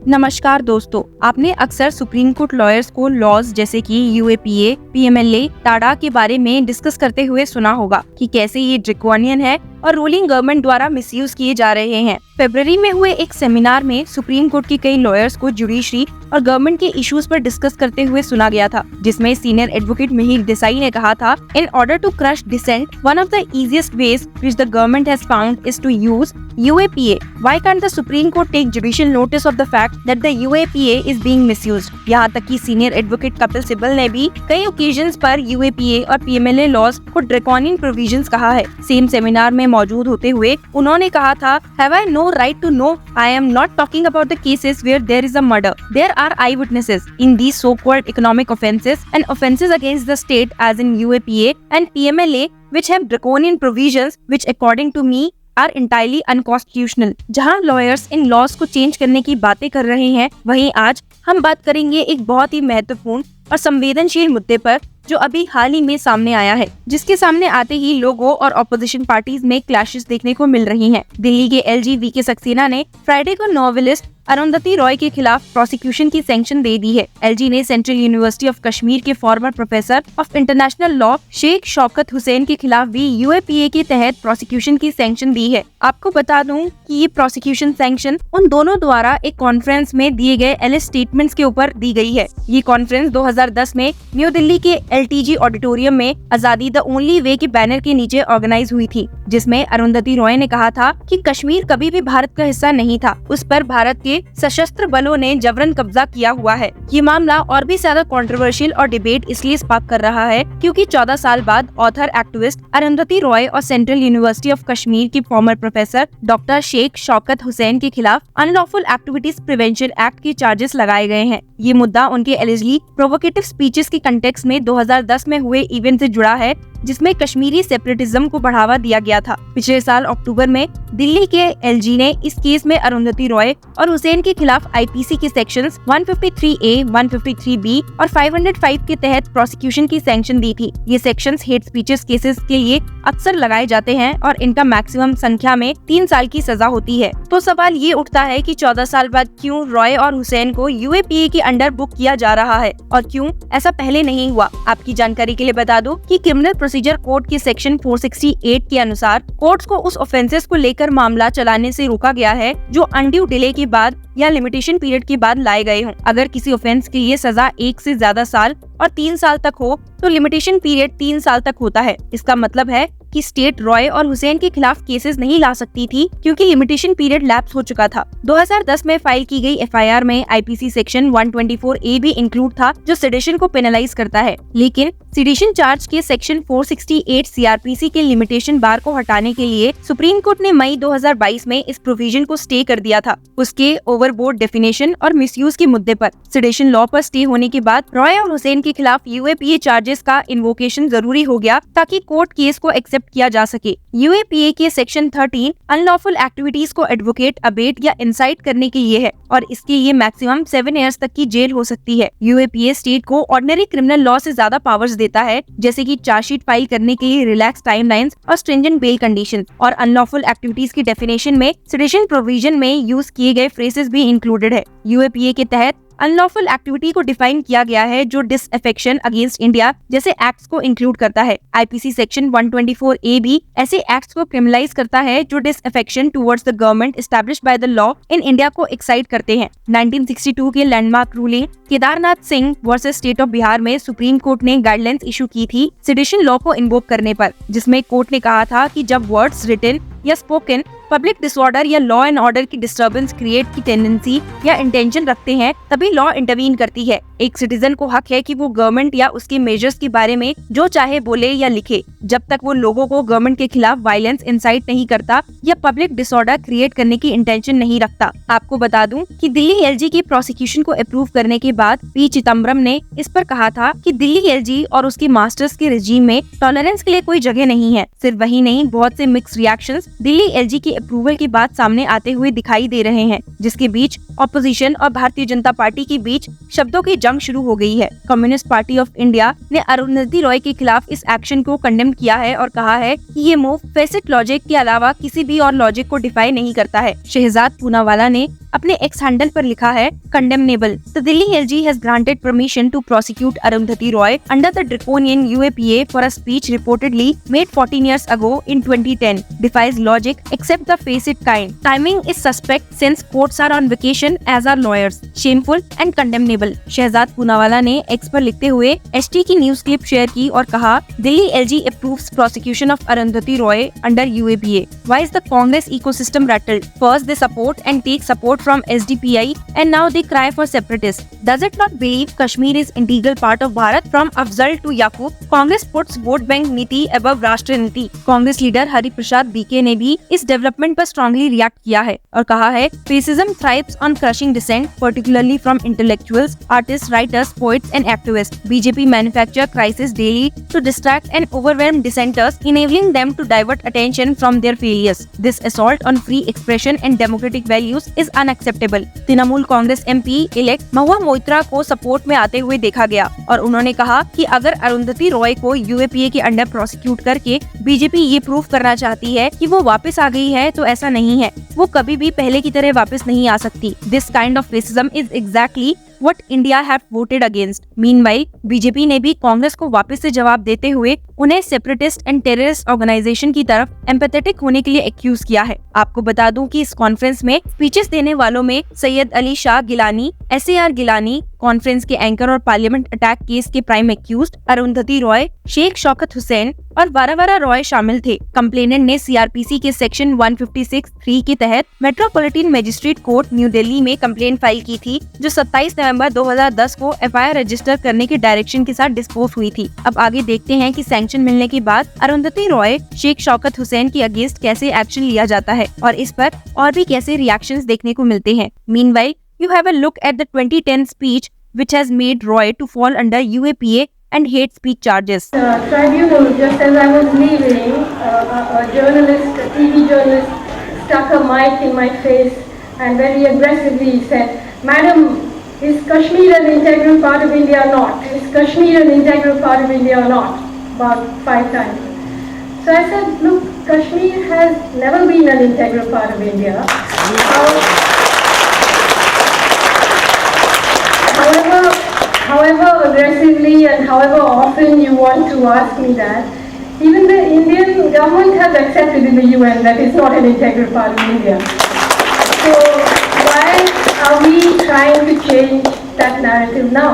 नमस्कार दोस्तों, आपने अक्सर सुप्रीम कोर्ट लॉयर्स को लॉज जैसे कि यूएपीए, पीएमएलए, टाडा के बारे में डिस्कस करते हुए सुना होगा कि कैसे ये ड्रैकोनियन है और रूलिंग गवर्नमेंट द्वारा मिसयूज किए जा रहे हैं। फरवरी में हुए एक सेमिनार में सुप्रीम कोर्ट के कई लॉयर्स को जुडिशरी और गवर्नमेंट के इश्यूज पर डिस्कस करते हुए सुना गया था, जिसमें सीनियर एडवोकेट मिहिर देसाई ने कहा था, in order to crush dissent, one of the easiest ways which the government has found is to use UAPA. Why can't the Supreme Court take judicial notice of the fact that the UAPA is being misused? यहाँ तक कि senior advocate Kapil Sibal ने भी कई occasions पर UAPA और PMLA laws को draconian provisions कहा है। सेम सेमिनार में मौजूद होते हुए उन्होंने कहा था, Have I no right to know? I am not talking about the cases where there is a murder. There are eyewitnesses in these so-called economic offences and offences against the state as in UAPA and PMLA which have draconian provisions which according to me are entirely unconstitutional. जहाँ lawyers in laws को चेंज करने की बातें कर रहे हैं, वहीं आज हम बात करेंगे एक बहुत ही महत्वपूर्ण और संवेदनशील मुद्दे पर जो अभी हाल ही में सामने आया है, जिसके सामने आते ही लोगों और ऑपोजिशन पार्टीज में क्लैशेस देखने को मिल रही हैं। दिल्ली के LG वीके सक्सेना ने फ्राइडे को नॉवेलिस्ट अरुंधति रॉय के खिलाफ प्रोसिक्यूशन की सैंक्शन दे दी है। LG ने सेंट्रल यूनिवर्सिटी ऑफ कश्मीर के former professor of international law Sheikh Shaukat Hussain के खिलाफ भी UAPA के तहत प्रोसिक्यूशन की सैंक्शन दी है। आपको बता दूं कि ये प्रोसिक्यूशन सैंक्शन उन दोनों द्वारा एक कॉन्फ्रेंस में दिए गए एलिस स्टेटमेंट्स के ऊपर दी गई है। ये कॉन्फ्रेंस 2010 में न्यू दिल्ली के LTG ऑडिटोरियम में आजादी द ओनली वे के बैनर के नीचे ऑर्गेनाइज हुई थी, जिसमें अरुंधति रॉय ने कहा था कि कश्मीर कभी भी भारत का हिस्सा नहीं था, उस पर भारत के सशस्त्र बलों ने जबरन कब्जा किया हुआ है। ये मामला और भी ज्यादा कंट्रोवर्शियल और डिबेट इसलिए स्पार्क कर रहा है क्योंकि 14 साल बाद ऑथर एक्टिविस्ट अरुंधति रॉय और सेंट्रल यूनिवर्सिटी ऑफ कश्मीर के former professor doctor Sheikh Shaukat Hussain के खिलाफ अनलॉफुल एक्टिविटीज प्रिवेंशन एक्ट के चार्जेस लगाए गए हैं। ये मुद्दा उनके एलिजिबली प्रोवोकेटिव स्पीचेस के कंटेक्स्ट में 2010 में हुए इवेंट से जुड़ा है, जिसमें कश्मीरी सेपरेटिज्म को बढ़ावा दिया गया था। पिछले साल अक्टूबर में दिल्ली के LG ने इस केस में अरुंधति रॉय और हुसैन के खिलाफ IPC के सेक्शंस 153A, 153B और 505 के तहत प्रोसिक्यूशन की सैंक्शन दी थी। ये सेक्शंस हेट स्पीचेस केसेस के लिए अक्सर लगाए जाते हैं और इनका मैक्सिमम संख्या में 3 साल की सजा होती है। तो सवाल ये उठता है कि 14 साल बाद क्यों रॉय और हुसैन को UAPA के अंडर बुक किया जा रहा है और क्यों ऐसा पहले नहीं हुआ। आपकी जानकारी के लिए बता दूं कि क्रिमिनल प्रोसीजर कोड के सेक्शन 468 के अनुसार कोर्ट्स को उस ऑफेंसेस को लेकर मामला चलाने से रोका गया है जो अनड्यू डिले के बाद या लिमिटेशन पीरियड के बाद लाए गए हों। अगर किसी ऑफेंस के लिए सजा 1 से ज्यादा साल और 3 साल तक हो तो लिमिटेशन पीरियड 3 साल तक होता है। इसका मतलब है कि स्टेट रॉय और हुसैन के खिलाफ केसेस नहीं ला सकती थी क्योंकि लिमिटेशन पीरियड लैप्स हो चुका था। 2010 में फाइल की गई FIR में IPC सेक्शन 124A भी इंक्लूड था, जो सेडेशन को पेनलाइज करता है, लेकिन सेडेशन चार्ज के सेक्शन 468 CRPC के लिमिटेशन बार को हटाने के लिए सुप्रीम कोर्ट ने मई 2022 में इस प्रोविजन को स्टे कर दिया था। उसके ओवरबोर्ड डेफिनेशन और मिसयूज के मुद्दे पर सेडेशन लॉ पर स्टे होने के बाद रॉय और हुसैन के खिलाफ UAPA चार्जेस का इन्वोकेशन जरूरी हो गया ताकि कोर्ट केस को एक्सेप्ट किया जा सके। UAPA के सेक्शन 13 अनलॉफुल एक्टिविटीज को एडवोकेट, अबेट या इंसाइट करने के लिए है और इसके लिए मैक्सिमम 7 इयर्स तक की जेल हो सकती है। UAPA स्टेट को ऑर्डिनरी क्रिमिनल लॉ से ज्यादा पावर्स देता है, जैसे कि चार्जशीट फाइल करने के लिए रिलैक्स टाइमलाइंस और स्ट्रिंजेंट बेल कंडीशंस, और अनलॉफुल एक्टिविटीज की डेफिनेशन में सेडेशन प्रोविजन में यूज किए गए फ्रेजेस भी इंक्लूडेड है। UAPA के तहत अनलॉफुल एक्टिविटी को डिफाइन किया गया है जो डिसअफेक्शन अगेंस्ट इंडिया जैसे एक्ट्स को इंक्लूड करता है। IPC सेक्शन 124A भी ऐसे एक्ट्स को क्रिमिनलाइज करता है जो disaffection towards the government established by the law in India को एक्साइट करते हैं। 1962 के landmark ruling Kedarnath Singh versus state of Bihar में सुप्रीम कोर्ट ने गाइडलाइंस इशू की थी सेडेशन लॉ को इन्वोक करने पर, जिसमें कोर्ट ने कहा था कि जब वर्ड्स रिटन या स्पोकन पब्लिक डिसऑर्डर या लॉ एंड ऑर्डर की डिस्टर्बेंस क्रिएट की टेंडेंसी या इंटेंशन रखते हैं तभी लॉ इंटरवीन करती है। एक सिटीजन को हक है कि वो गवर्नमेंट या उसके मेजर्स के बारे में जो चाहे बोले या लिखे, जब तक वो लोगों को गवर्नमेंट के खिलाफ वायलेंस इंसाइट नहीं करता या पब्लिक डिसऑर्डर क्रिएट करने की इंटेंशन नहीं रखता। आपको बता दूं कि दिल्ली LG की प्रोसिक्यूशन को अप्रूव करने के बाद P चिदम्बरम ने इस पर कहा था कि दिल्ली LG और उसके मास्टर्स के रेजिम में टॉलरेंस के लिए कोई जगह नहीं है। सिर्फ वही नहीं, बहुत से मिक्स रिएक्शंस दिल्ली LG की अप्रूवल के बाद सामने आते हुए दिखाई दे रहे हैं, जिसके बीच ऑपोजिशन और भारतीय जनता पार्टी के बीच शब्दों की जंग शुरू हो गई है। कम्युनिस्ट पार्टी ऑफ इंडिया ने अरुंधति रॉय के खिलाफ इस एक्शन को कंडेम किया है और कहा है कि ये मूव फेसिट लॉजिक के अलावा किसी भी और लॉजिक को डिफाई नहीं करता है। शहजाद पूनावाला ने अपने एक्स हैंडल पर लिखा है condemnable. The Delhi LG has granted permission to prosecute Arundhati Roy under the draconian UAPA for a speech reportedly made 14 years ago in 2010 defies logic except the face it kind. Timing is suspect since courts are on vacation as are lawyers. Shameful and condemnable. Shehzad Poonawalla ने X पर लिखते हुए ST की news clip share की और कहा, Delhi LG approves prosecution of Arundhati Roy under UAPA. Why is the Congress ecosystem rattled? First they support and take support from SDPI and now they cry for separatists. Does it not believe Kashmir is integral part of Bharat from Afzal to Yaqub? Congress puts vote bank नीति above राष्ट्रीय नीति। Congress leader Hari Prasad BK ने भी इस development पर strongly react किया है और कहा है, fascism thrives on crushing dissent particularly from intellectuals, artist, writers, poets and activist. BJP manufacture crisis daily to distract and overwhelm dissenters, enabling them to divert attention from their failures. This assault on free expression and democratic values is unacceptable. Trinamool Congress MP elect Mahua Moitra को support में आते हुए देखा गया और उन्होंने कहा कि अगर अरुंधति रॉय को यूएपीए के अंडर प्रोसिक्यूट करके बीजेपी ये प्रूव करना चाहती है कि वो वापस आ गई है, तो ऐसा नहीं है। वो कभी भी पहले की तरह वापस नहीं आ सकती। This kind of fascism is exactly what India have voted against. Meanwhile, BJP ने भी कांग्रेस को वापस से जवाब देते हुए उन्हें सेपरेटिस्ट एंड टेररिस्ट ऑर्गेनाइजेशन की तरफ एम्पैथेटिक होने के लिए एक्यूज किया है। आपको बता दूं कि इस कॉन्फ्रेंस में स्पीचेस देने वालों में सैयद अली शाह गिलानी, SAR गिलानी, कॉन्फ्रेंस के एंकर और पार्लियामेंट अटैक केस के प्राइम एक्यूज्ड अरुंधति रॉय, शेख शौकत हुसैन और वारावारा रॉय शामिल थे। कंप्लेनेंट ने सीआरपीसी के सेक्शन 156(3) के तहत metropolitan magistrate court new Delhi में कंप्लेंट फाइल की थी, जो 27 नवंबर 2010 को FIR रजिस्टर करने के डायरेक्शन के साथ डिस्पोज हुई थी। अब आगे देखते हैं कि सैंक्शन मिलने के बाद अरुंधति रॉय, शेख शौकत हुसैन की अगेंस्ट कैसे एक्शन लिया जाता है और इस पर और भी कैसे रिएक्शंस देखने को मिलते हैं। Meanwhile, you have a look at the 2010 speech which has made Roy to fall under UAPA and hate speech charges. Tribunal, just as I was leaving, a journalist, a TV journalist, stuck a mic in my face and very aggressively said, "Madam, is Kashmir an integral part of India or not? Is Kashmir an integral part of India or not?" About 5 times. So I said, "Look, Kashmir has never been an integral part of India. However aggressively and however often you want to ask me that, even the Indian government has accepted in the UN that it's not an integral part of India. So why are we trying to change that narrative now?"